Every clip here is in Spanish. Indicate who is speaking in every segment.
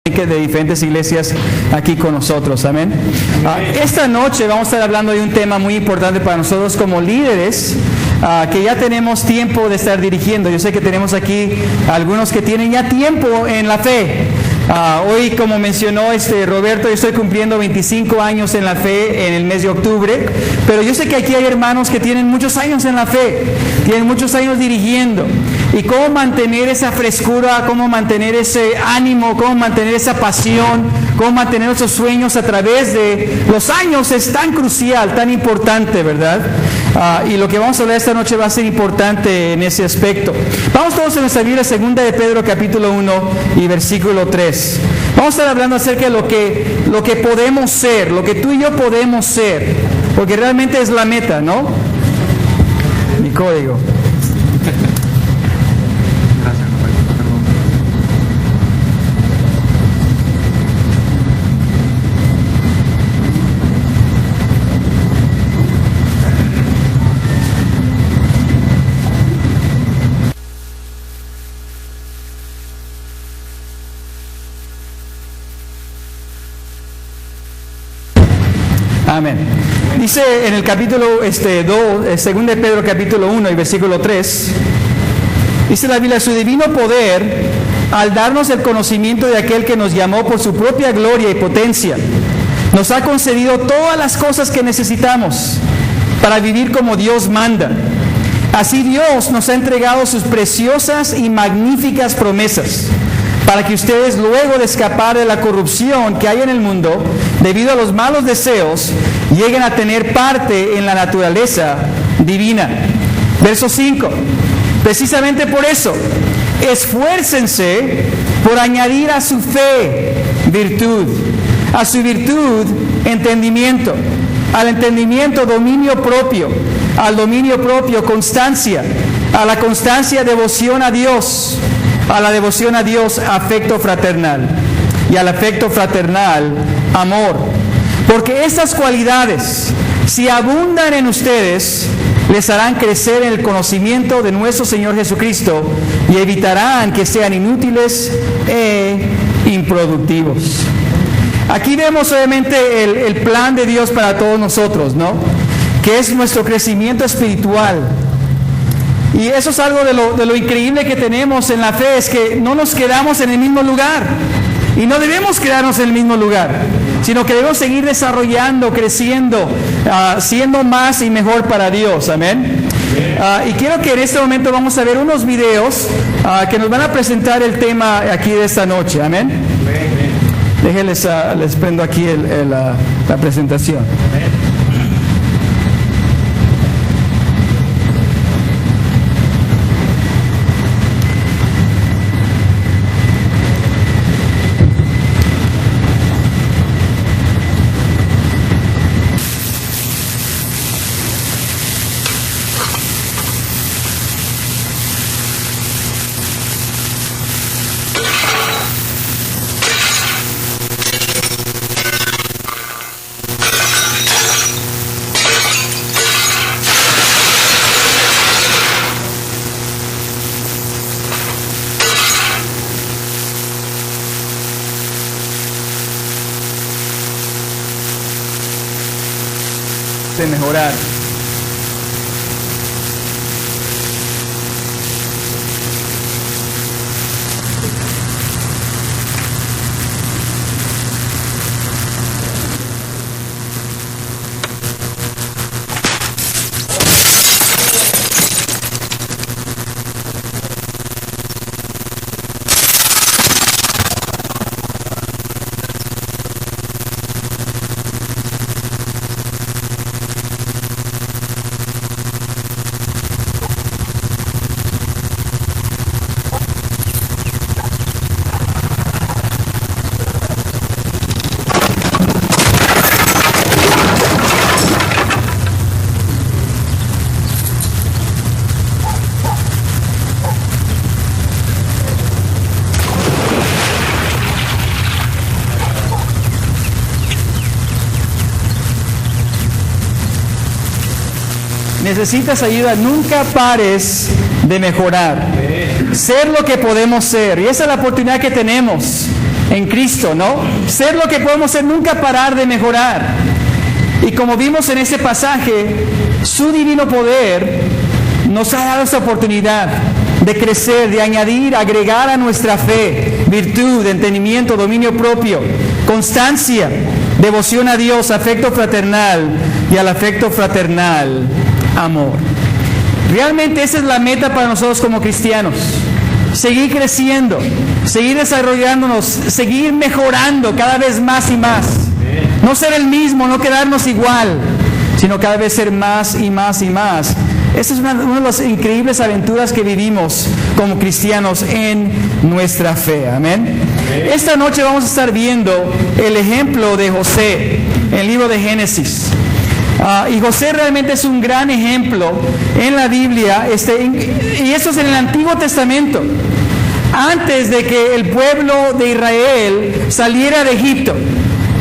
Speaker 1: de diferentes iglesias aquí con nosotros, amén. Esta noche vamos a estar hablando de un tema muy importante para nosotros como líderes, que ya tenemos tiempo de estar dirigiendo. Yo sé que tenemos aquí algunos que tienen ya tiempo en la fe. Hoy, como mencionó Roberto, yo estoy cumpliendo 25 años en la fe en el mes de octubre, pero yo sé que aquí hay hermanos que tienen muchos años en la fe, tienen muchos años dirigiendo. Y cómo mantener esa frescura, cómo mantener ese ánimo, cómo mantener esa pasión, cómo mantener esos sueños a través de los años es tan crucial, tan importante, ¿verdad? Y lo que vamos a hablar esta noche va a ser importante en ese aspecto. Vamos todos a nuestra Biblia, 2 de Pedro capítulo 1 y versículo 3. Vamos a estar hablando acerca de lo que podemos ser, lo que tú y yo podemos ser, porque realmente es la meta, ¿no? Mi código. Amén. Dice en el capítulo 2 de Pedro capítulo 1 y versículo 3, dice la Biblia: su divino poder, al darnos el conocimiento de aquel que nos llamó por su propia gloria y potencia, nos ha concedido todas las cosas que necesitamos para vivir como Dios manda. Así Dios nos ha entregado sus preciosas y magníficas promesas, para que ustedes, luego de escapar de la corrupción que hay en el mundo debido a los malos deseos, lleguen a tener parte en la naturaleza divina. Verso 5. Precisamente por eso, esfuércense por añadir a su fe virtud, a su virtud entendimiento, al entendimiento dominio propio, al dominio propio constancia, a la constancia devoción a Dios, a la devoción a Dios afecto fraternal, y al afecto fraternal amor. Porque estas cualidades, si abundan en ustedes, les harán crecer en el conocimiento de nuestro Señor Jesucristo y evitarán que sean inútiles e improductivos. Aquí vemos obviamente el plan de Dios para todos nosotros, ¿no? Que es nuestro crecimiento espiritual. Y eso es algo de lo increíble que tenemos en la fe, es que no nos quedamos en el mismo lugar. Y no debemos quedarnos en el mismo lugar, sino que debemos seguir desarrollando, creciendo, siendo más y mejor para Dios. Amén. Y quiero que en este momento vamos a ver unos videos que nos van a presentar el tema aquí de esta noche. Amén. Déjenles, les prendo aquí la presentación. De mejorar. Necesitas ayuda, nunca pares de mejorar. Ser lo que podemos ser. Y esa es la oportunidad que tenemos en Cristo, ¿no? Ser lo que podemos ser, nunca parar de mejorar. Y como vimos en ese pasaje, su divino poder nos ha dado esa oportunidad de crecer, de añadir, agregar a nuestra fe virtud, entendimiento, dominio propio, constancia, devoción a Dios, afecto fraternal, y al afecto fraternal, amor. Realmente esa es la meta para nosotros como cristianos. Seguir creciendo, seguir desarrollándonos, seguir mejorando cada vez más y más. No ser el mismo, no quedarnos igual, sino cada vez ser más y más y más. Esta es una de las increíbles aventuras que vivimos como cristianos en nuestra fe. Amén. Esta noche vamos a estar viendo el ejemplo de José en el libro de Génesis. Y José realmente es un gran ejemplo en la Biblia, y eso es en el Antiguo Testamento. Antes de que el pueblo de Israel saliera de Egipto,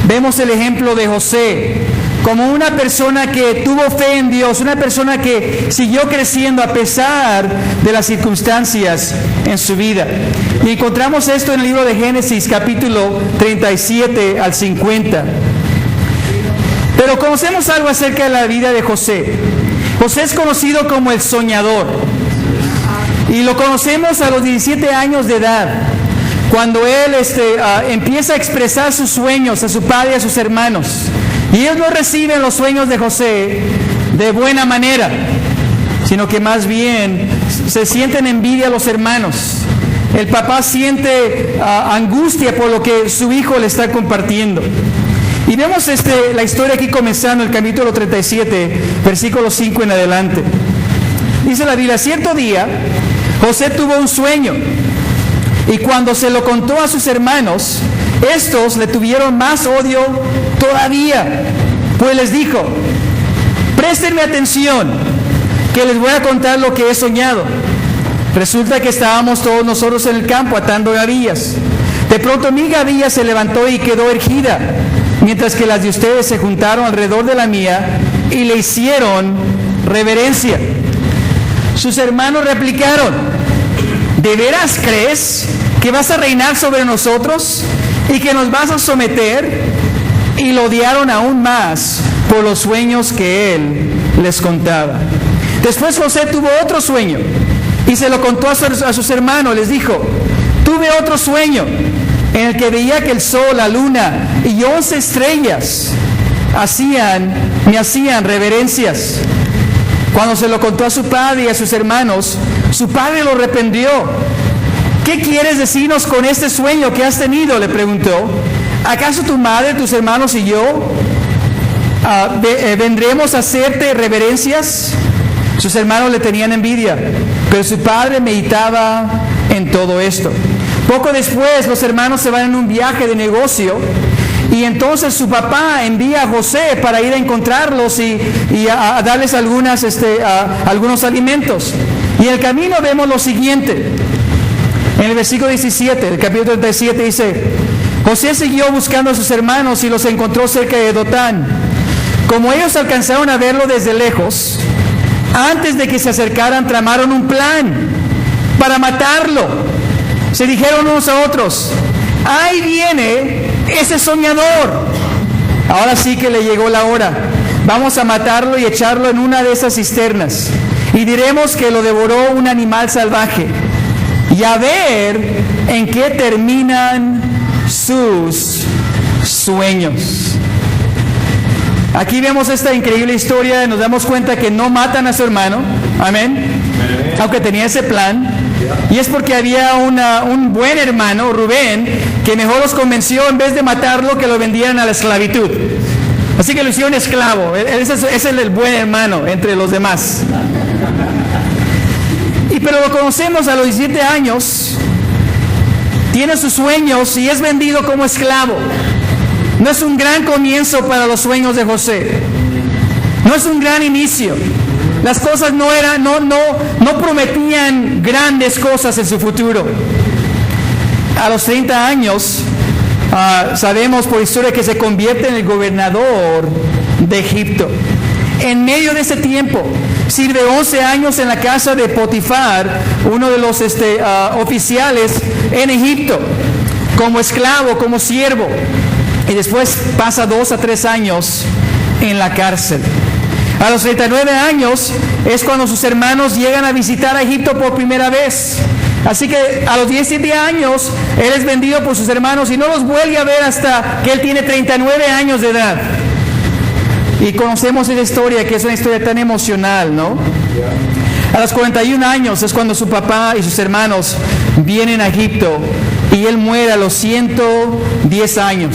Speaker 1: vemos el ejemplo de José como una persona que tuvo fe en Dios, una persona que siguió creciendo a pesar de las circunstancias en su vida. Y encontramos esto en el libro de Génesis, capítulo 37 al 50. Pero conocemos algo acerca de la vida de José. José es conocido como el soñador. Y lo conocemos a los 17 años de edad, cuando él empieza a expresar sus sueños a su padre y a sus hermanos. Y ellos no reciben los sueños de José de buena manera, sino que más bien se sienten envidia a los hermanos. El papá siente angustia por lo que su hijo le está compartiendo. Y vemos la historia aquí comenzando, el capítulo 37, versículo 5 en adelante. Dice la Biblia: cierto día, José tuvo un sueño, y cuando se lo contó a sus hermanos, estos le tuvieron más odio todavía, pues les dijo: préstenme atención, que les voy a contar lo que he soñado. Resulta que estábamos todos nosotros en el campo atando gavillas. De pronto mi gavilla se levantó y quedó erguida, mientras que las de ustedes se juntaron alrededor de la mía y le hicieron reverencia. Sus hermanos replicaron: ¿de veras crees que vas a reinar sobre nosotros y que nos vas a someter? Y lo odiaron aún más por los sueños que él les contaba. Después José tuvo otro sueño y se lo contó a sus hermanos. Les dijo: tuve otro sueño en el que veía que el sol, la luna y 11 estrellas me hacían reverencias. Cuando se lo contó a su padre y a sus hermanos, su padre lo reprendió. ¿Qué quieres decirnos con este sueño que has tenido?, le preguntó. ¿Acaso tu madre, tus hermanos y yo vendremos a hacerte reverencias? Sus hermanos le tenían envidia, pero su padre meditaba en todo esto. Poco después, los hermanos se van en un viaje de negocio, y entonces su papá envía a José para ir a encontrarlos y a darles algunos alimentos. Y en el camino vemos lo siguiente. En el versículo 17, del capítulo 37, dice: José siguió buscando a sus hermanos y los encontró cerca de Dotán. Como ellos alcanzaron a verlo desde lejos, antes de que se acercaran, tramaron un plan para matarlo. Se dijeron unos a otros: ahí viene ese soñador. Ahora sí que le llegó la hora. Vamos a matarlo y echarlo en una de esas cisternas, y diremos que lo devoró un animal salvaje, y a ver en qué terminan sus sueños. Aquí vemos esta increíble historia y nos damos cuenta que no matan a su hermano. Amén. Aunque tenía ese plan. Y es porque había un buen hermano, Rubén, que mejor los convenció, en vez de matarlo, que lo vendieran a la esclavitud. Así que lo hicieron esclavo. Ese es el buen hermano entre los demás. Pero lo conocemos a los 17 años, tiene sus sueños y es vendido como esclavo. No es un gran comienzo para los sueños de José. No es un gran inicio. Las cosas no prometían grandes cosas en su futuro. A los 30 años, sabemos por historia que se convierte en el gobernador de Egipto. En medio de ese tiempo, sirve 11 años en la casa de Potifar, uno de los oficiales en Egipto. como esclavo, como siervo, y después pasa 2 a 3 años en la cárcel. A los 39 años es cuando sus hermanos llegan a visitar a Egipto por primera vez. Así que a los 17 años él es vendido por sus hermanos y no los vuelve a ver hasta que él tiene 39 años de edad. Y conocemos esa historia, que es una historia tan emocional, ¿no? A los 41 años es cuando su papá y sus hermanos vienen a Egipto y él muere a los 110 años.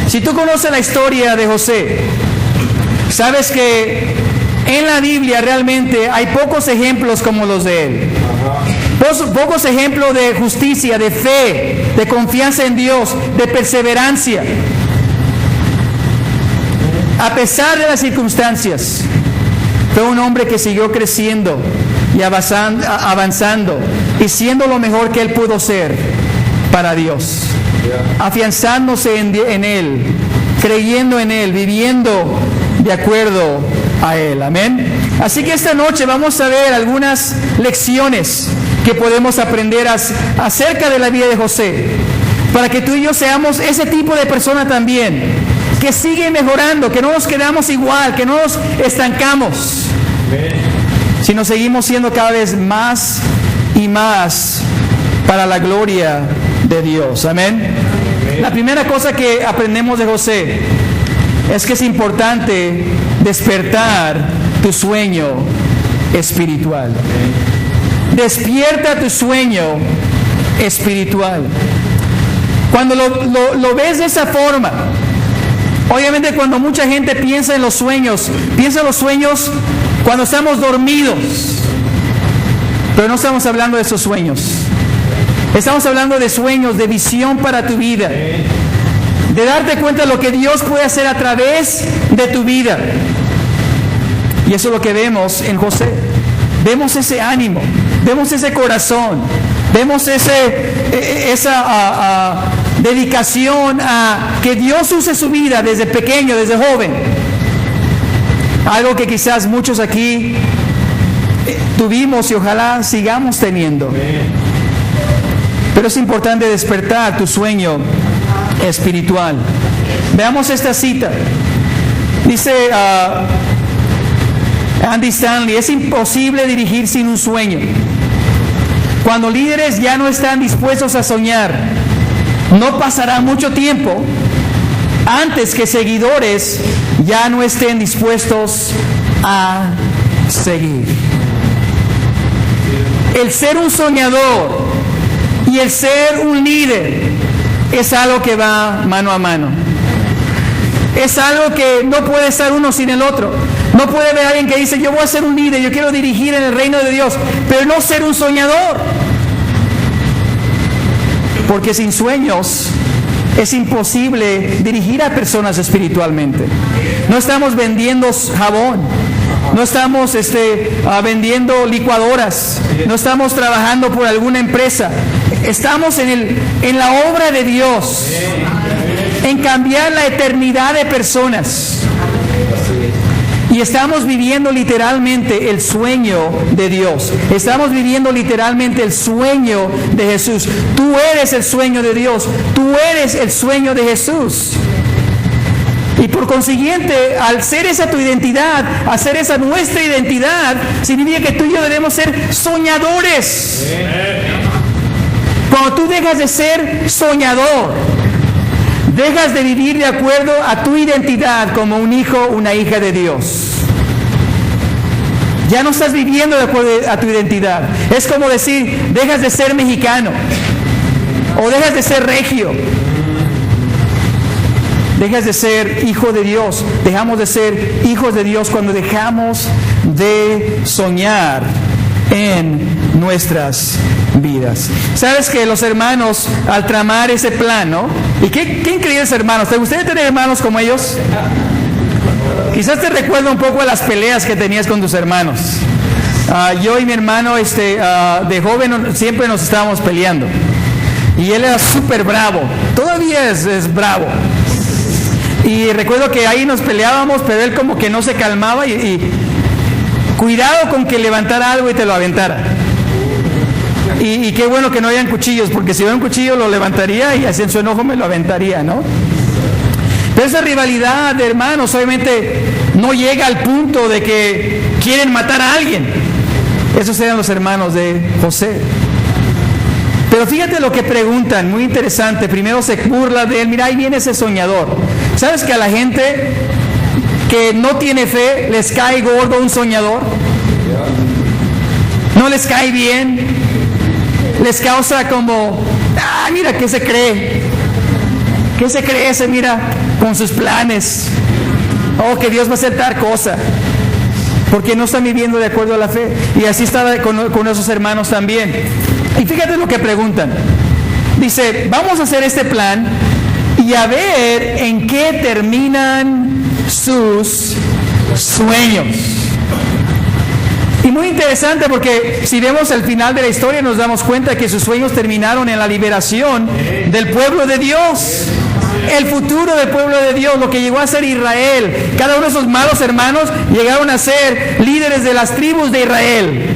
Speaker 1: Si tú conoces la historia de José, sabes que en la Biblia realmente hay pocos ejemplos como los de él. Pocos ejemplos de justicia, de fe, de confianza en Dios, de perseverancia. A pesar de las circunstancias, fue un hombre que siguió creciendo y avanzando y siendo lo mejor que él pudo ser para Dios. Afianzándose en Él, creyendo en Él, viviendo de acuerdo a Él. Amén. Así que esta noche vamos a ver algunas lecciones que podemos aprender acerca de la vida de José, para que tú y yo seamos ese tipo de persona también, que sigue mejorando, que no nos quedamos igual, que no nos estancamos, sino seguimos siendo cada vez más y más para la gloria de Dios. Amén. La primera cosa que aprendemos de José es que es importante despertar tu sueño espiritual. Despierta tu sueño espiritual. Cuando lo ves de esa forma, obviamente cuando mucha gente piensa en los sueños cuando estamos dormidos, pero no estamos hablando de esos sueños. Estamos hablando de sueños, de visión para tu vida, de darte cuenta de lo que Dios puede hacer a través de tu vida. Y eso es lo que vemos en José. Vemos ese ánimo, vemos ese corazón, vemos esa dedicación a que Dios use su vida desde pequeño, desde joven. Algo que quizás muchos aquí tuvimos y ojalá sigamos teniendo. Pero es importante despertar tu sueño espiritual. Veamos esta cita. Dice Andy Stanley: es imposible dirigir sin un sueño. Cuando líderes ya no están dispuestos a soñar, no pasará mucho tiempo antes que seguidores ya no estén dispuestos a seguir. El ser un soñador y el ser un líder es algo que va mano a mano. Es algo que no puede estar uno sin el otro. No puede haber alguien que dice: yo voy a ser un líder, yo quiero dirigir en el reino de Dios, pero no ser un soñador. Porque sin sueños es imposible dirigir a personas espiritualmente. No estamos vendiendo jabón, no estamos vendiendo licuadoras, no estamos trabajando por alguna empresa. Estamos en la obra de Dios, en cambiar la eternidad de personas. Y estamos viviendo literalmente el sueño de Dios. Estamos viviendo literalmente el sueño de Jesús. Tú eres el sueño de Dios. Tú eres el sueño de Jesús. Y por consiguiente, al ser esa tu identidad, al ser esa nuestra identidad, significa que tú y yo debemos ser soñadores. Cuando tú dejas de ser soñador, dejas de vivir de acuerdo a tu identidad como un hijo, una hija de Dios. Ya no estás viviendo de acuerdo a tu identidad. Es como decir, dejas de ser mexicano o dejas de ser regio. Dejas de ser hijo de Dios. Dejamos de ser hijos de Dios cuando dejamos de soñar en nuestras vidas. Sabes que los hermanos, al tramar ese plan, ¿no? Y qué increíbles hermanos. ¿Te gustaría tener hermanos como ellos? Quizás te recuerda un poco a las peleas que tenías con tus hermanos. Yo y mi hermano de joven siempre nos estábamos peleando. Y él era súper bravo. Todavía es bravo. Y recuerdo que ahí nos peleábamos, pero él como que no se calmaba y cuidado con que levantara algo y te lo aventara. Y qué bueno que no hayan cuchillos, porque si hubiera un cuchillo lo levantaría y así en su enojo me lo aventaría, ¿no? Pero esa rivalidad de hermanos obviamente no llega al punto de que quieren matar a alguien. Esos eran los hermanos de José. Pero fíjate lo que preguntan, muy interesante. Primero se burla de él, mira, ahí viene ese soñador. ¿Sabes que a la gente que no tiene fe les cae gordo un soñador? No les cae bien, les causa como, mira, ¿qué se cree? ¿Qué se cree ese, mira, con sus planes? Oh, que Dios va a hacer tal cosa, porque no están viviendo de acuerdo a la fe. Y así estaba con esos hermanos también. Y fíjate lo que preguntan. Dice, vamos a hacer este plan y a ver en qué terminan sus sueños. Y muy interesante porque si vemos el final de la historia nos damos cuenta que sus sueños terminaron en la liberación del pueblo de Dios. El futuro del pueblo de Dios, lo que llegó a ser Israel. Cada uno de esos malos hermanos llegaron a ser líderes de las tribus de Israel.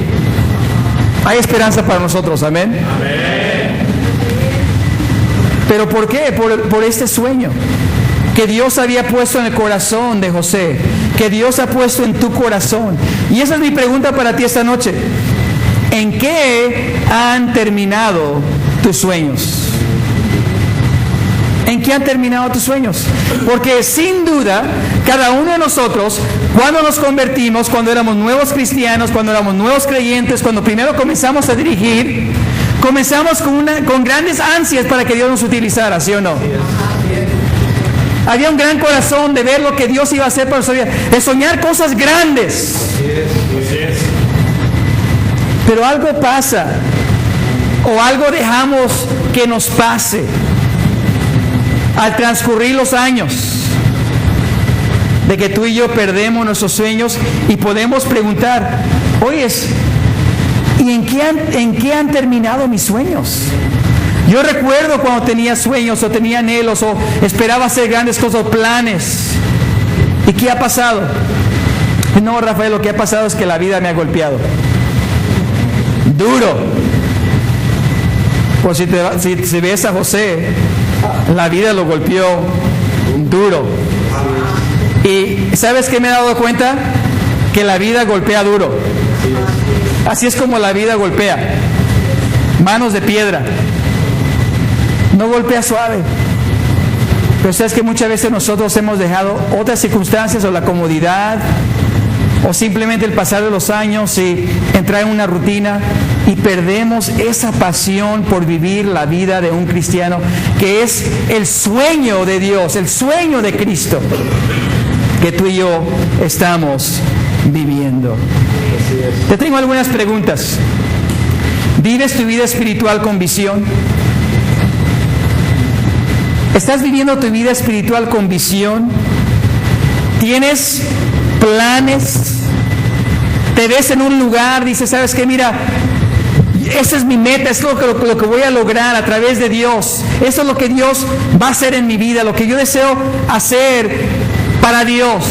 Speaker 1: Hay esperanza para nosotros, amén. ¿Pero por qué? Por este sueño que Dios había puesto en el corazón de José, que Dios ha puesto en tu corazón. Y esa es mi pregunta para ti esta noche. ¿En qué han terminado tus sueños? ¿En qué han terminado tus sueños? Porque sin duda, cada uno de nosotros, cuando nos convertimos, cuando éramos nuevos cristianos, cuando éramos nuevos creyentes, cuando primero comenzamos a dirigir, comenzamos con grandes ansias para que Dios nos utilizara, ¿sí o no? Había un gran corazón de ver lo que Dios iba a hacer para nuestra vida, de soñar cosas grandes. Pero algo pasa, o algo dejamos que nos pase al transcurrir los años, de que tú y yo perdemos nuestros sueños y podemos preguntar, oyes, ¿y en qué han terminado mis sueños? Yo recuerdo cuando tenía sueños o tenía anhelos o esperaba hacer grandes cosas, planes. ¿Y qué ha pasado? No, Rafael, lo que ha pasado es que la vida me ha golpeado. Duro. Pues si ves a José, la vida lo golpeó duro. ¿Y sabes qué me he dado cuenta? Que la vida golpea duro. Así es como la vida golpea. Manos de piedra. No golpea suave. Pero sabes que muchas veces nosotros hemos dejado otras circunstancias o la comodidad o simplemente el pasar de los años y entrar en una rutina y perdemos esa pasión por vivir la vida de un cristiano, que es el sueño de Dios, el sueño de Cristo que tú y yo estamos viviendo. Te tengo algunas preguntas. ¿Vives tu vida espiritual con visión? ¿Estás viviendo tu vida espiritual con visión? ¿Tienes planes? ¿Te ves en un lugar? Dices, ¿sabes qué? Mira, esa es mi meta, es lo que voy a lograr a través de Dios. Eso es lo que Dios va a hacer en mi vida, lo que yo deseo hacer para Dios.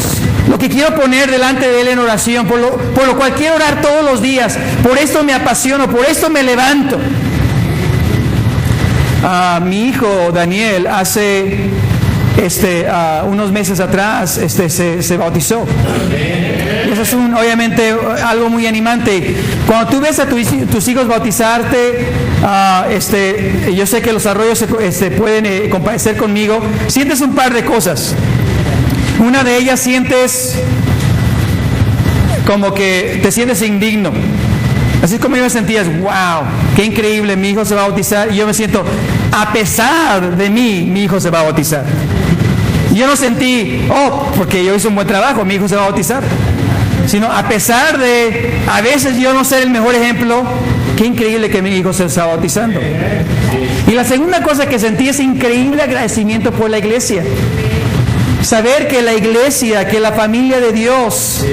Speaker 1: Lo que quiero poner delante de Él en oración, por lo cual quiero orar todos los días. Por esto me apasiono, por esto me levanto. Mi hijo Daniel hace unos meses atrás se bautizó. Y eso es obviamente algo muy animante. Cuando tú ves a tus hijos bautizarte, yo sé que los arroyos pueden compadecer conmigo, sientes un par de cosas. Una de ellas sientes como que te sientes indigno. Así como yo me sentía, wow, qué increíble, mi hijo se va a bautizar. Y yo me siento, a pesar de mí, mi hijo se va a bautizar. Y yo no sentí, porque yo hice un buen trabajo, mi hijo se va a bautizar. Sino a pesar de, a veces yo no ser el mejor ejemplo, qué increíble que mi hijo se está bautizando. Y la segunda cosa que sentí es increíble agradecimiento por la iglesia. Saber que la iglesia, que la familia de Dios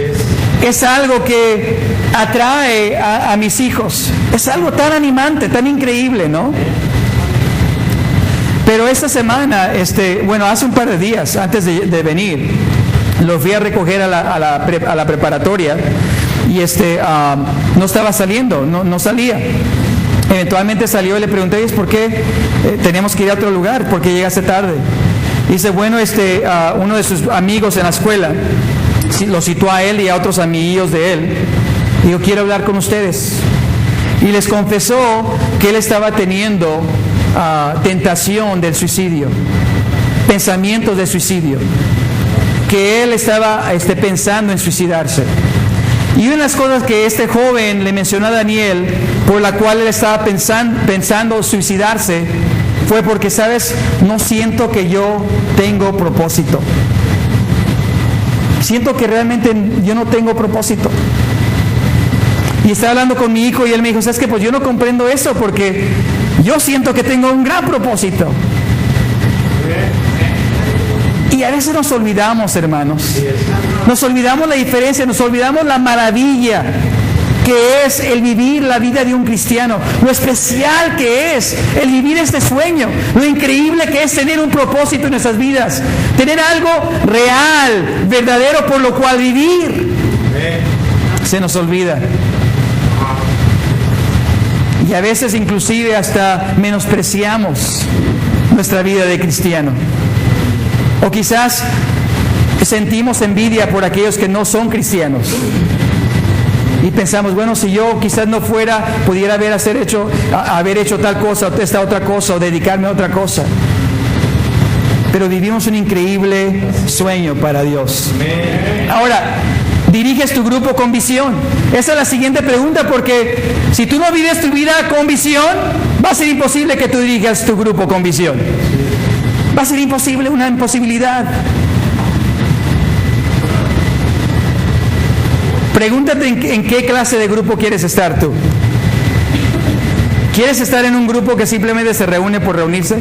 Speaker 1: es algo que atrae a mis hijos. Es algo tan animante, tan increíble, ¿no? Pero esta semana, hace un par de días antes de venir, lo fui a recoger a la preparatoria y no estaba saliendo, no salía. Eventualmente salió y le pregunté, ¿por qué teníamos que ir a otro lugar? ¿Por qué llegaste tarde? Dice, bueno, uno de sus amigos en la escuela lo citó a él y a otros amigos de él. Dijo, quiero hablar con ustedes. Y les confesó que él estaba teniendo tentación del suicidio, pensamientos de suicidio, que él estaba pensando en suicidarse. Y una de las cosas que este joven le mencionó a Daniel, por la cual él estaba pensando suicidarse, fue porque, ¿sabes? No siento que yo tengo propósito. Siento que realmente yo no tengo propósito. Y estaba hablando con mi hijo y él me dijo, ¿sabes qué? Pues yo no comprendo eso porque yo siento que tengo un gran propósito. Y a veces nos olvidamos, hermanos. Nos olvidamos la diferencia, nos olvidamos la maravilla que es el vivir la vida de un cristiano, lo especial que es el vivir este sueño, lo increíble que es tener un propósito en nuestras vidas, tener algo real, verdadero por lo cual vivir. Se nos olvida. Y a veces inclusive hasta menospreciamos nuestra vida de cristiano. O quizás sentimos envidia por aquellos que no son cristianos. Y pensamos, bueno, si yo quizás no fuera, pudiera haber hecho tal cosa, o esta otra cosa, o dedicarme a otra cosa. Pero vivimos un increíble sueño para Dios. Ahora, ¿diriges tu grupo con visión? Esa es la siguiente pregunta, porque si tú no vives tu vida con visión, va a ser imposible que tú dirijas tu grupo con visión. Va a ser imposible, una imposibilidad. Pregúntate en qué clase de grupo quieres estar tú. ¿Quieres estar en un grupo que simplemente se reúne por reunirse?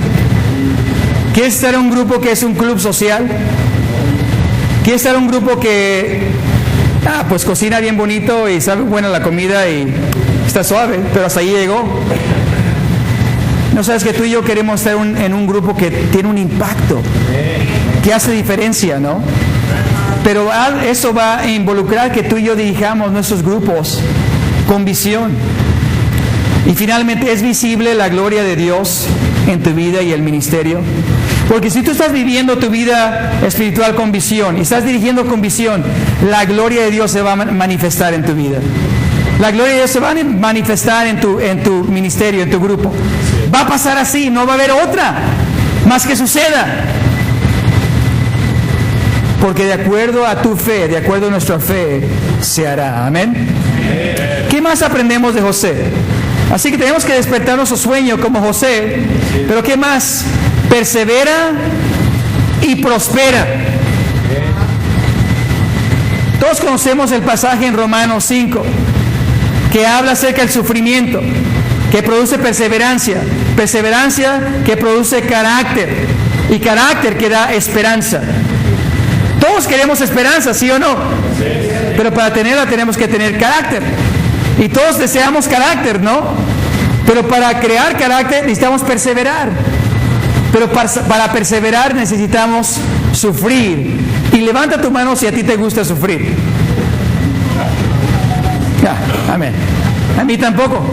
Speaker 1: ¿Quieres estar en un grupo que es un club social? ¿Quieres estar en un grupo que pues cocina bien bonito y sabe buena la comida y está suave, pero hasta ahí llegó? No sabes que tú y yo queremos estar en un grupo que tiene un impacto, que hace diferencia, ¿no? Pero eso va a involucrar que tú y yo dirijamos nuestros grupos con visión. Y finalmente, ¿es visible la gloria de Dios en tu vida y el ministerio? Porque si tú estás viviendo tu vida espiritual con visión y estás dirigiendo con visión, la gloria de Dios se va a manifestar en tu vida. La gloria de Dios se va a manifestar en tu ministerio, en tu grupo. Va a pasar así, no va a haber otra más que suceda. Porque de acuerdo a tu fe, de acuerdo a nuestra fe, se hará. Amén. ¿Qué más aprendemos de José? Así que tenemos que despertar nuestro sueño como José. Pero ¿qué más? Persevera y prospera. Todos conocemos el pasaje en Romanos 5 que habla acerca del sufrimiento, que produce perseverancia, perseverancia que produce carácter, y carácter que da esperanza. Todos queremos esperanza, ¿sí o no? Pero para tenerla tenemos que tener carácter. Y todos deseamos carácter, ¿no? Pero para crear carácter necesitamos perseverar. Pero para perseverar necesitamos sufrir. Y levanta tu mano si a ti te gusta sufrir. Amén. A mí tampoco.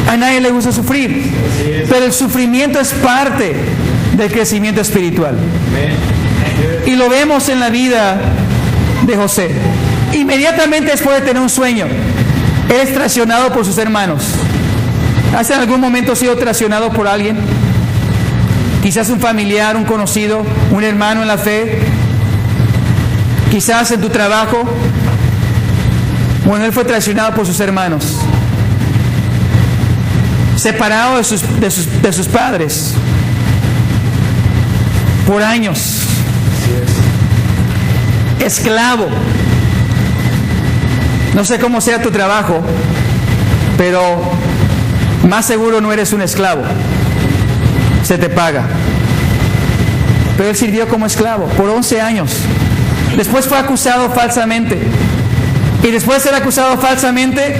Speaker 1: A nadie le gusta sufrir. Pero el sufrimiento es parte del crecimiento espiritual. Y lo vemos en la vida de José. Inmediatamente después de tener un sueño, él es traicionado por sus hermanos. ¿Has en algún momento sido traicionado por alguien? Quizás un familiar, un conocido, un hermano en la fe. Quizás en tu trabajo. Bueno, él fue traicionado por sus hermanos. Separado de sus padres. Por años. Esclavo. No sé cómo sea tu trabajo, pero más seguro no eres un esclavo. Se te paga. Pero él sirvió como esclavo por 11 años. Después fue acusado falsamente. Y después de ser acusado falsamente,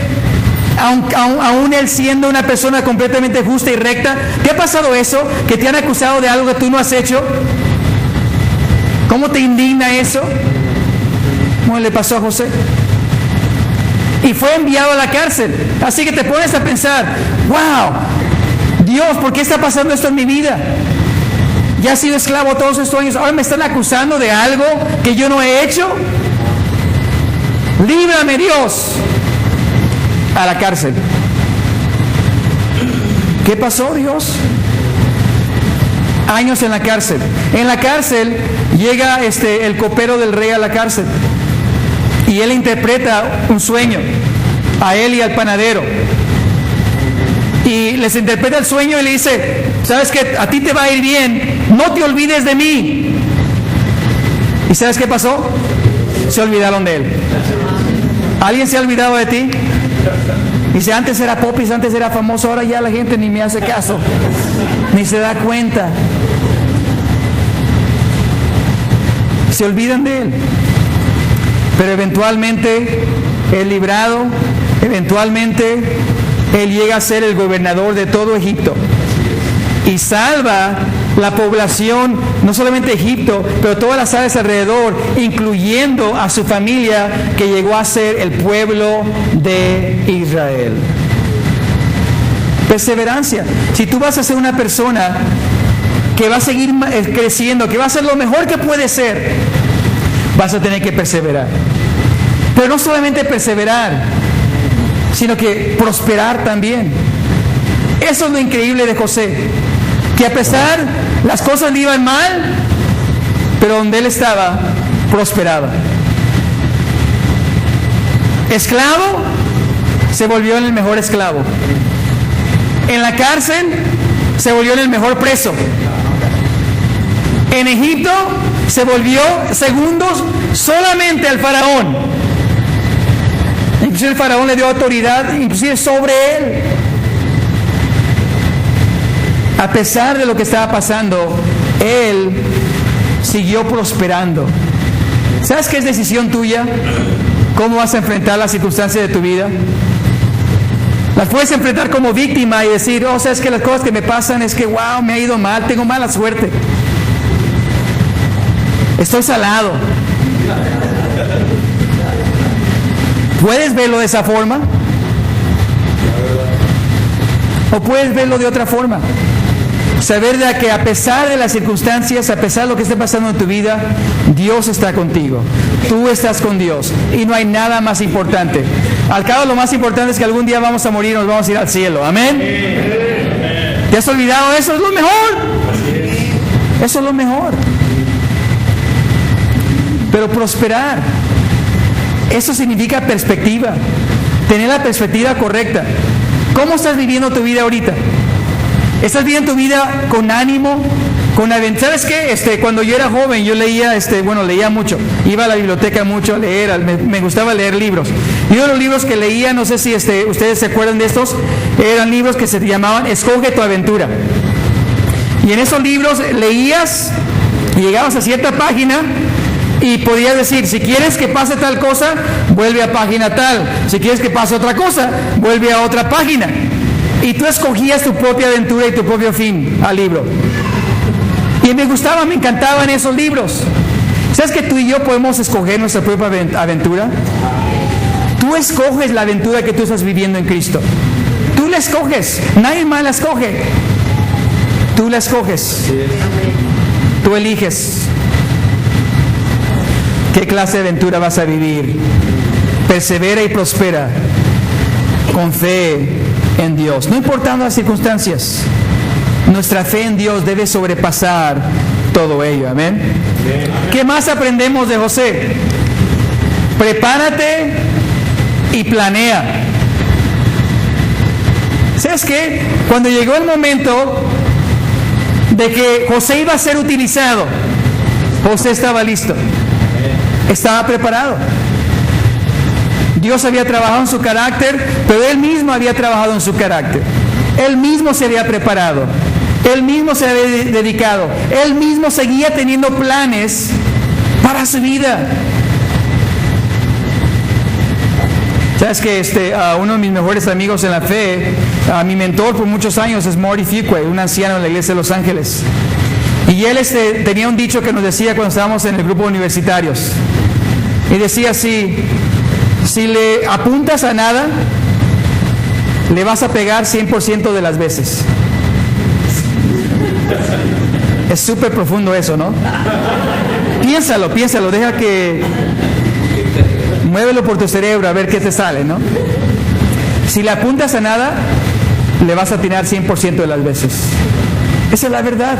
Speaker 1: aún él siendo una persona completamente justa y recta, ¿te ha pasado eso? ¿Que te han acusado de algo que tú no has hecho? ¿Cómo te indigna eso? Bueno, le pasó a José. y fue enviado a la cárcel. Así que te pones a pensar, wow, Dios, ¿por qué está pasando esto en mi vida? Ya he sido esclavo todos estos años, ahora me están acusando de algo que yo no he hecho. Líbrame, Dios. A la cárcel. ¿Qué pasó, Dios? Años en la cárcel. En la cárcel llega el copero del rey a la cárcel y él interpreta un sueño a él y al panadero, y les interpreta el sueño y le dice, ¿sabes qué? A ti te va a ir bien, no te olvides de mí. ¿Y sabes qué pasó? Se olvidaron de él. ¿Alguien se ha olvidado de ti? Dice, antes era popis, antes era famoso, ahora ya la gente ni me hace caso, ni se da cuenta. Se olvidan de él. Pero eventualmente es librado, eventualmente él llega a ser el gobernador de todo Egipto y salva la población, no solamente Egipto, pero todas las áreas alrededor, incluyendo a su familia, que llegó a ser el pueblo de Israel. Perseverancia. Si tú vas a ser una persona que va a seguir creciendo, que va a ser lo mejor que puede ser, vas a tener que perseverar. Pero no solamente perseverar, sino que prosperar también. Eso es lo increíble de José, que a pesar las cosas le iban mal, pero donde él estaba, prosperaba. Esclavo, se volvió en el mejor esclavo. En la cárcel, se volvió en el mejor preso. En Egipto, se volvió segundos solamente al faraón. Inclusive el faraón le dio autoridad, inclusive sobre él. A pesar de lo que estaba pasando, él siguió prosperando. ¿Sabes qué es decisión tuya? ¿Cómo vas a enfrentar las circunstancias de tu vida? Las puedes enfrentar como víctima y decir, oh, sabes que las cosas que me pasan es que, wow, me ha ido mal, tengo mala suerte. Estoy salado. ¿Puedes verlo de esa forma? ¿O puedes verlo de otra forma? Saber de que a pesar de las circunstancias, a pesar de lo que esté pasando en tu vida, Dios está contigo. Tú estás con Dios. Y no hay nada más importante. Al cabo, lo más importante es que algún día vamos a morir y nos vamos a ir al cielo. Amén. ¿Te has olvidado eso? Es lo mejor. Eso es lo mejor. Pero prosperar, eso significa perspectiva. Tener la perspectiva correcta. ¿Cómo estás viviendo tu vida ahorita? ¿Estás viviendo tu vida con ánimo, con aventura? ¿Sabes qué? Cuando yo era joven, yo leía, leía mucho. Iba a la biblioteca mucho a leer, me gustaba leer libros. Y uno de los libros que leía, no sé si ustedes se acuerdan de estos, eran libros que se llamaban Escoge tu aventura. Y en esos libros leías y llegabas a cierta página y podías decir, si quieres que pase tal cosa, vuelve a página tal. Si quieres que pase otra cosa, vuelve a otra página. Y tú escogías tu propia aventura y tu propio fin al libro. Y me gustaba, me encantaban esos libros. ¿Sabes que tú y yo podemos escoger nuestra propia aventura? Tú escoges la aventura que tú estás viviendo en Cristo. Tú la escoges, nadie más la escoge. Tú la escoges. Tú eliges qué clase de aventura vas a vivir. Persevera y prospera con fe en Dios, no importando las circunstancias. Nuestra fe en Dios debe sobrepasar todo ello. Amén. ¿Qué más aprendemos de José? Prepárate y planea. ¿Sabes qué? Cuando llegó el momento de que José iba a ser utilizado, José estaba listo, estaba preparado. Dios había trabajado en su carácter, pero él mismo había trabajado en su carácter. Él mismo se había preparado. Él mismo se había dedicado. Él mismo seguía teniendo planes para su vida. Sabes que uno de mis mejores amigos en la fe, mi mentor por muchos años es Marty Fuqua, un anciano en la iglesia de Los Ángeles. Y él tenía un dicho que nos decía cuando estábamos en el grupo de universitarios. Y decía así: Si le apuntas a nada, le vas a pegar 100% de las veces. Es súper profundo eso, ¿no? Piénsalo, deja que... Muévelo por tu cerebro a ver qué te sale, ¿no? Si le apuntas a nada, le vas a atinar 100% de las veces. Esa es la verdad.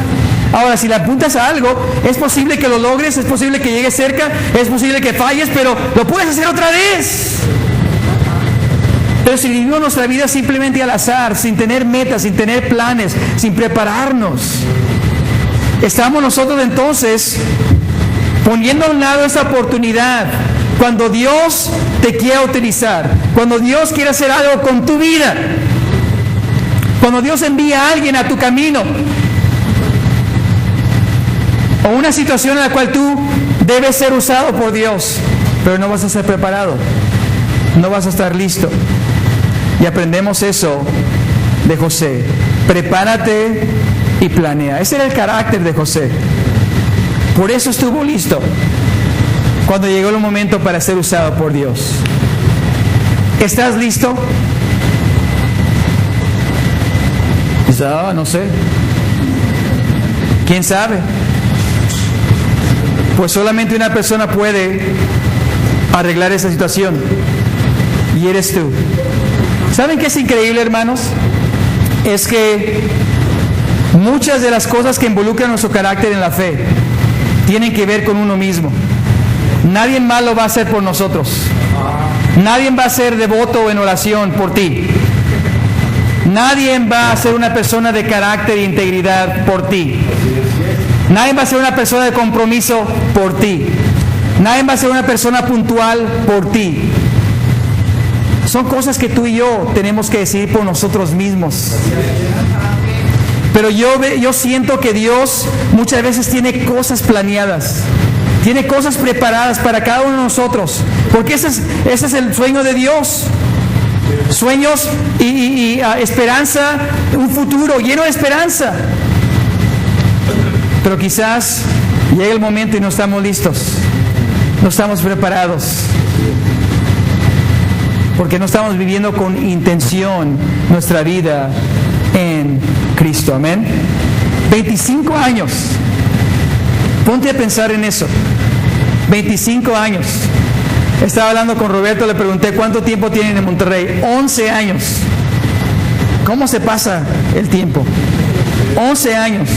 Speaker 1: Ahora, si le apuntas a algo, es posible que lo logres, es posible que llegues cerca, es posible que falles, pero lo puedes hacer otra vez. Pero si vivimos nuestra vida simplemente al azar, sin tener metas, sin tener planes, sin prepararnos, estamos nosotros entonces poniendo a un lado esa oportunidad. Cuando Dios te quiera utilizar, cuando Dios quiere hacer algo con tu vida, cuando Dios envía a alguien a tu camino, o una situación en la cual tú debes ser usado por Dios, pero no vas a ser preparado, no vas a estar listo. Y aprendemos eso de José. Prepárate y planea. Ese era el carácter de José. Por eso estuvo listo cuando llegó el momento para ser usado por Dios. ¿Estás listo? No sé. ¿Quién sabe? Pues solamente una persona puede arreglar esa situación, y eres tú. ¿Saben qué es increíble, hermanos? Es que muchas de las cosas que involucran nuestro carácter en la fe tienen que ver con uno mismo. Nadie más lo va a hacer por nosotros. Nadie va a ser devoto en oración por ti. Nadie va a ser una persona de carácter e integridad por ti. Nadie va a ser una persona de compromiso por ti. Nadie va a ser una persona puntual por ti. Son cosas que tú y yo tenemos que decidir por nosotros mismos. Pero yo siento que Dios muchas veces tiene cosas planeadas, tiene cosas preparadas para cada uno de nosotros, porque ese es el sueño de Dios. Sueños y esperanza, un futuro lleno de esperanza. Pero quizás llegue el momento y no estamos listos, no estamos preparados, porque no estamos viviendo con intención nuestra vida en Cristo. Amén. 25 años. Ponte a pensar en eso. 25 años. Estaba hablando con Roberto, le pregunté cuánto tiempo tienen en Monterrey. 11 años. ¿Cómo se pasa el tiempo? 11 años.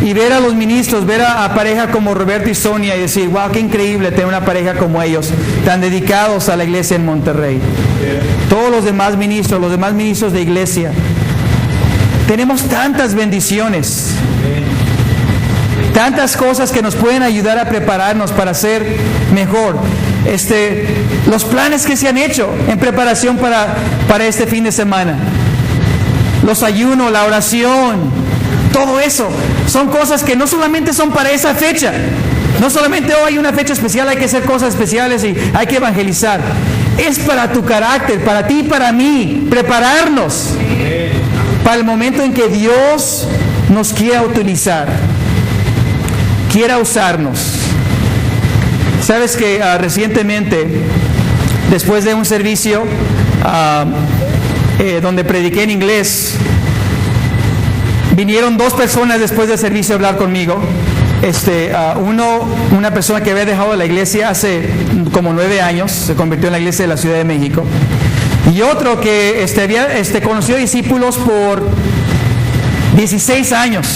Speaker 1: Y ver a los ministros, ver a pareja como Roberto y Sonia y decir, wow, qué increíble tener una pareja como ellos, tan dedicados a la iglesia en Monterrey. Todos los demás ministros de iglesia. Tenemos tantas bendiciones, tantas cosas que nos pueden ayudar a prepararnos para ser mejor. Los planes que se han hecho en preparación para este fin de semana, los ayunos, la oración, todo eso son cosas que no solamente son para esa fecha. No solamente hoy hay una fecha especial, hay que hacer cosas especiales y hay que evangelizar. Es para tu carácter, para ti y para mí, prepararnos para el momento en que Dios nos quiera utilizar, quiera usarnos. Sabes que recientemente, después de un servicio donde prediqué en inglés, vinieron 2 personas después del servicio a hablar conmigo. Una persona que había dejado la iglesia hace como 9 años, se convirtió en la iglesia de la Ciudad de México. Y otro que había conocido discípulos por 16 años,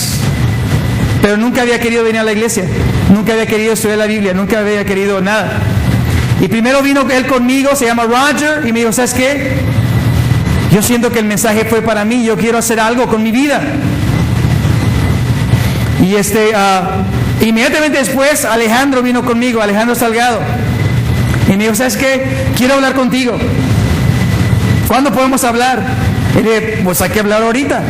Speaker 1: pero nunca había querido venir a la iglesia, nunca había querido estudiar la Biblia, nunca había querido nada. Y primero vino él conmigo, se llama Roger, y me dijo, ¿sabes qué? Yo siento que el mensaje fue para mí, yo quiero hacer algo con mi vida. Y inmediatamente después Alejandro vino conmigo, Alejandro Salgado, y me dijo, ¿sabes qué? Quiero hablar contigo. ¿Cuándo podemos hablar? Y le dije, pues hay que hablar ahorita.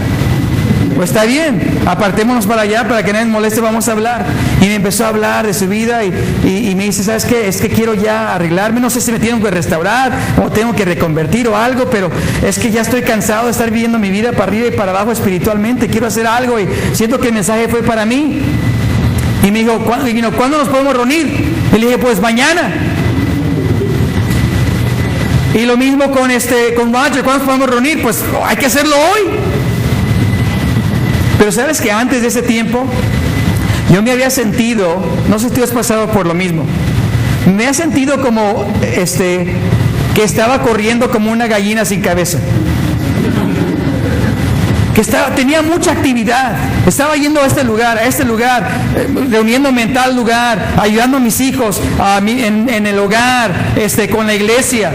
Speaker 1: Pues está bien, apartémonos para allá para que nadie nos moleste, vamos a hablar. Y me empezó a hablar de su vida y me dice, ¿sabes qué? Es que quiero ya arreglarme, no sé si me tengo que restaurar o tengo que reconvertir o algo, pero es que ya estoy cansado de estar viviendo mi vida para arriba y para abajo espiritualmente, quiero hacer algo y siento que el mensaje fue para mí. Y me dijo, ¿cuándo nos podemos reunir? Y le dije, pues mañana. Y lo mismo con Roger. ¿Cuándo podemos reunir? Pues hay que hacerlo hoy. Pero sabes que antes de ese tiempo, yo me había sentido, no sé si tú has pasado por lo mismo, me he sentido como que estaba corriendo como una gallina sin cabeza. Que tenía mucha actividad, estaba yendo a este lugar, reuniéndome en tal lugar, ayudando a mis hijos en el hogar, con la iglesia,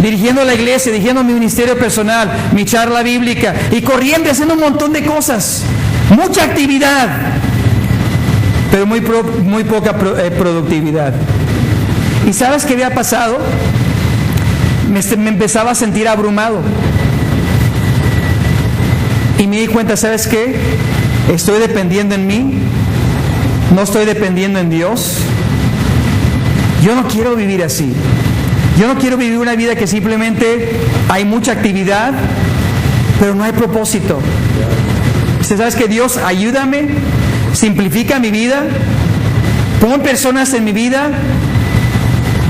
Speaker 1: dirigiendo la iglesia, dirigiendo mi ministerio personal, mi charla bíblica, y corriendo, haciendo un montón de cosas, mucha actividad, pero muy poca productividad. ¿Y sabes qué había pasado? Me empezaba a sentir abrumado. Y me di cuenta, ¿sabes qué? Estoy dependiendo en mí, no estoy dependiendo en Dios. Yo no quiero vivir así. Yo no quiero vivir una vida que simplemente hay mucha actividad, pero no hay propósito. ¿Sabes qué? Dios, ayúdame, simplifica mi vida, pon personas en mi vida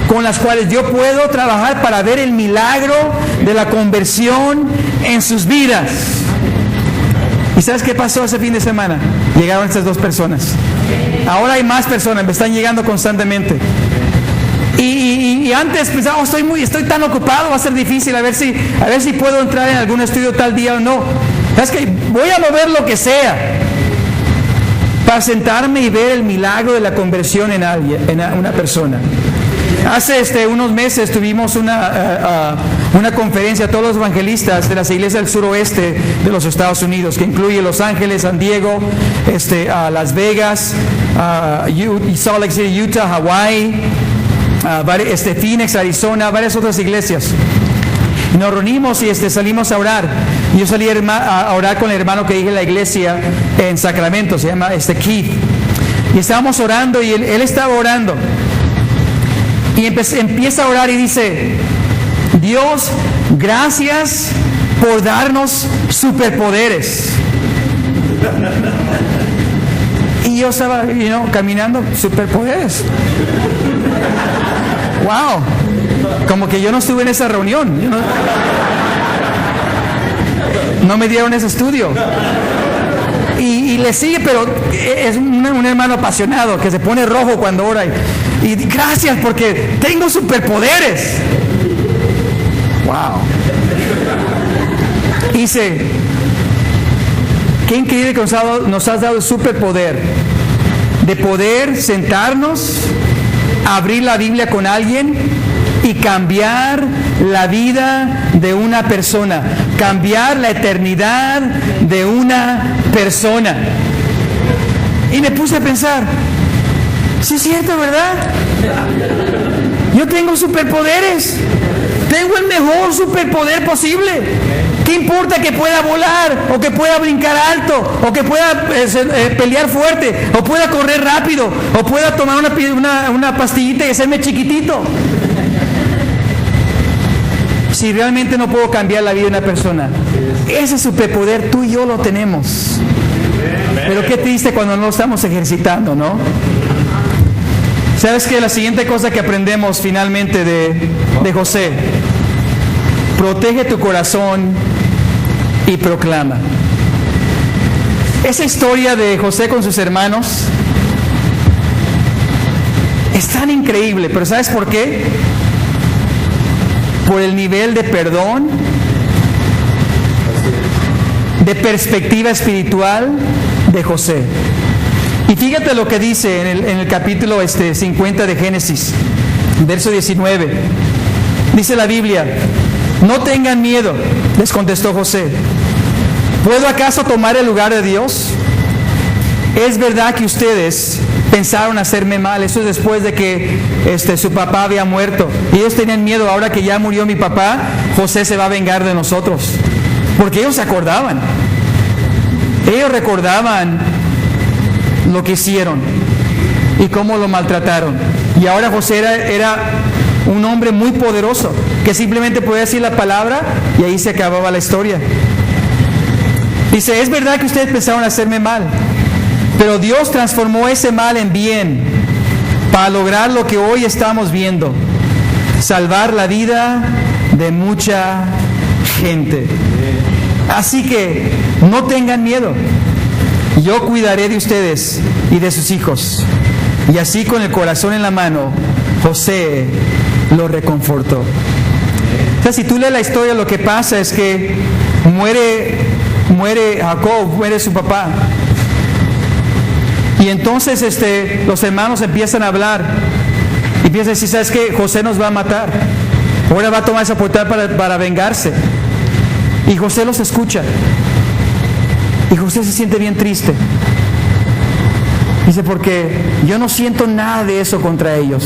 Speaker 1: con las cuales yo puedo trabajar para ver el milagro de la conversión en sus vidas. ¿Y sabes qué pasó ese fin de semana? Llegaron estas 2 personas. Ahora hay más personas, me están llegando constantemente. Y antes pensaba, estoy tan ocupado, va a ser difícil, a ver si puedo entrar en algún estudio tal día o no. ¿Sabes qué? Voy a mover lo que sea para sentarme y ver el milagro de la conversión en una persona. Hace unos meses tuvimos una conferencia a todos los evangelistas de las iglesias del suroeste de los Estados Unidos, que incluye Los Ángeles, San Diego, Las Vegas, Salt Lake City, Utah, Hawaii, Phoenix, Arizona, varias otras iglesias. Nos reunimos y salimos a orar. Yo salí a orar con el hermano que dije en la iglesia en Sacramento, se llama Keith. Y estábamos orando y él estaba orando. Y empieza a orar y dice: Dios, gracias por darnos superpoderes. Y yo estaba, caminando, superpoderes. Wow, como que yo no estuve en esa reunión. No me dieron ese estudio. Y le sigue, pero es un hermano apasionado que se pone rojo cuando ora. Y gracias porque tengo superpoderes. Wow. Dice: qué increíble que nos has dado el superpoder de poder sentarnos, abrir la Biblia con alguien y cambiar la vida de una persona, cambiar la eternidad de una persona. Y me puse a pensar, sí es cierto, ¿verdad? Yo tengo superpoderes, tengo el mejor superpoder posible. ¿Qué importa que pueda volar, o que pueda brincar alto, o que pueda pelear fuerte, o pueda correr rápido, o pueda tomar una pastillita y hacerme chiquitito? Si realmente no puedo cambiar la vida de una persona, ese superpoder tú y yo lo tenemos. Pero qué triste cuando no lo estamos ejercitando, ¿no? ¿Sabes qué? La siguiente cosa que aprendemos finalmente de José: protege tu corazón y proclama. Esa historia de José con sus hermanos es tan increíble, pero ¿sabes por qué? Por el nivel de perdón, de perspectiva espiritual de José. Y fíjate lo que dice en el capítulo 50 de Génesis, verso 19. Dice la Biblia: no tengan miedo, les contestó José. ¿Puedo acaso tomar el lugar de Dios? Es verdad que ustedes pensaron hacerme mal. Eso es después de que su papá había muerto. Y ellos tenían miedo: ahora que ya murió mi papá, José se va a vengar de nosotros. Porque ellos se acordaban. Ellos recordaban lo que hicieron y cómo lo maltrataron. Y ahora José era un hombre muy poderoso, que simplemente podía decir la palabra y ahí se acababa la historia. Dice: es verdad que ustedes pensaron hacerme mal, pero Dios transformó ese mal en bien para lograr lo que hoy estamos viendo. salvar la vida de mucha gente. Así que no tengan miedo. Yo cuidaré de ustedes y de sus hijos. Y así, con el corazón en la mano, José lo reconfortó. O sea, si tú lees la historia, lo que pasa es que muere Jacob, muere su papá. Y entonces los hermanos empiezan a hablar. Y empiezan a decir, ¿sabes qué? José nos va a matar. Ahora va a tomar esa oportunidad para vengarse. Y José los escucha. Y José se siente bien triste. Dice, porque yo no siento nada de eso contra ellos.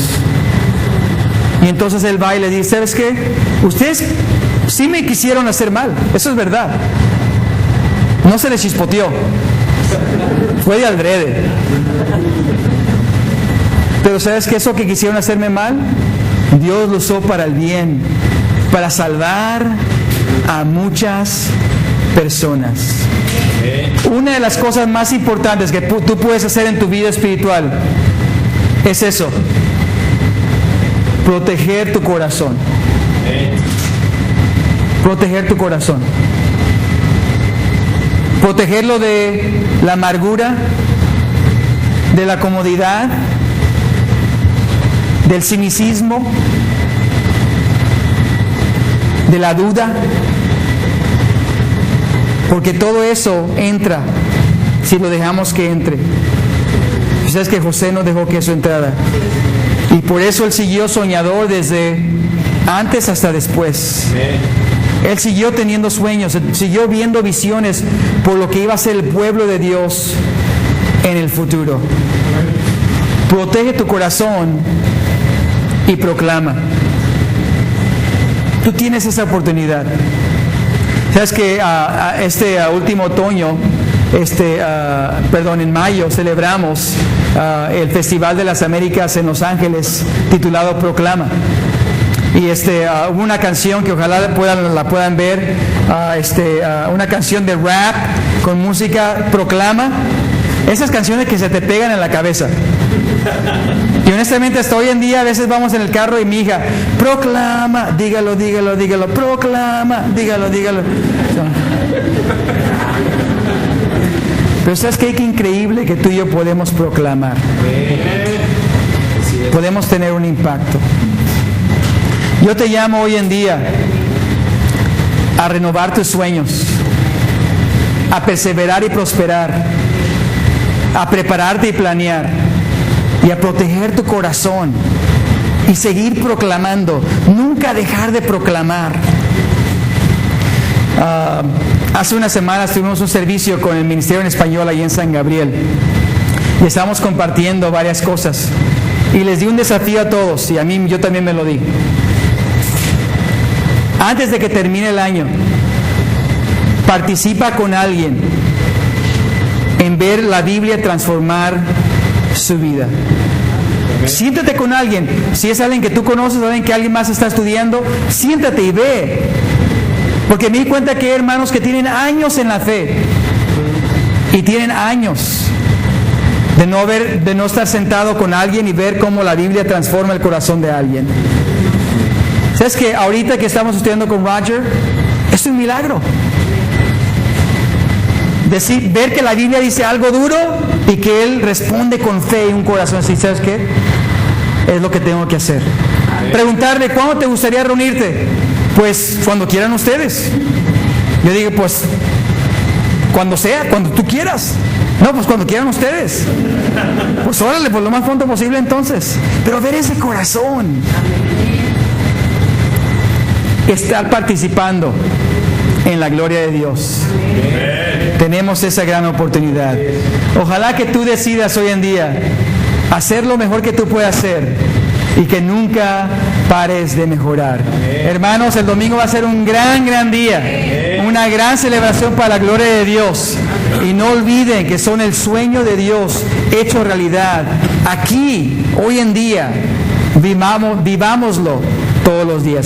Speaker 1: Y entonces él va y le dice, ¿sabes qué? Ustedes sí me quisieron hacer mal. Eso es verdad. No se les chispoteó. Fue de adrede. Pero ¿sabes qué? Eso que quisieron hacerme mal, Dios lo usó para el bien, para salvar a muchas personas. Una de las cosas más importantes que tú puedes hacer en tu vida espiritual es eso: proteger tu corazón. Proteger tu corazón. Protegerlo de la amargura, de la comodidad, del cinicismo, de la duda. Porque todo eso entra si lo dejamos que entre. ¿Sabes que José no dejó que eso entrara? Y por eso él siguió soñador desde antes hasta después. Él siguió teniendo sueños, siguió viendo visiones por lo que iba a ser el pueblo de Dios en el futuro. Protege tu corazón y proclama. Tú tienes esa oportunidad. Sabes que último otoño, en mayo, celebramos el Festival de las Américas en Los Ángeles, titulado Proclama. Y hubo una canción que ojalá la puedan ver, una canción de rap con música Proclama. Esas canciones que se te pegan en la cabeza. Y honestamente, hasta hoy en día a veces vamos en el carro y mi hija, proclama, dígalo, dígalo, dígalo, proclama, dígalo, dígalo. Pero ¿sabes qué? Qué increíble que tú y yo podemos proclamar. Podemos tener un impacto. Yo te llamo hoy en día a renovar tus sueños, a perseverar y prosperar, a prepararte y planear, y a proteger tu corazón y seguir proclamando, nunca dejar de proclamar. Hace unas semanas tuvimos un servicio con el Ministerio en Español ahí en San Gabriel y estábamos compartiendo varias cosas y les di un desafío a todos, y a mí yo también me lo di. Antes de que termine el año, participa con alguien en ver la Biblia transformar su vida. Siéntate con alguien. Si es alguien que tú conoces, alguien que alguien más está estudiando, siéntate y ve. Porque me di cuenta que hay hermanos que tienen años en la fe y tienen años de no estar sentado con alguien y ver cómo la Biblia transforma el corazón de alguien. ¿Sabes que ahorita que estamos estudiando con Roger, es un milagro? Ver que la Biblia dice algo duro y que él responde con fe y un corazón así. ¿Sabes qué? Es lo que tengo que hacer. Preguntarle, ¿cuándo te gustaría reunirte? Pues cuando quieran ustedes. Yo digo, pues cuando sea, cuando tú quieras. No, pues cuando quieran ustedes. Pues órale, pues lo más pronto posible entonces. Pero ver ese corazón, estar participando en la gloria de Dios. Tenemos esa gran oportunidad. Ojalá que tú decidas hoy en día hacer lo mejor que tú puedas hacer y que nunca pares de mejorar. Hermanos, el domingo va a ser un gran día, una gran celebración para la gloria de Dios. Y no olviden que son el sueño de Dios hecho realidad. Aquí, hoy en día, vivámoslo todos los días.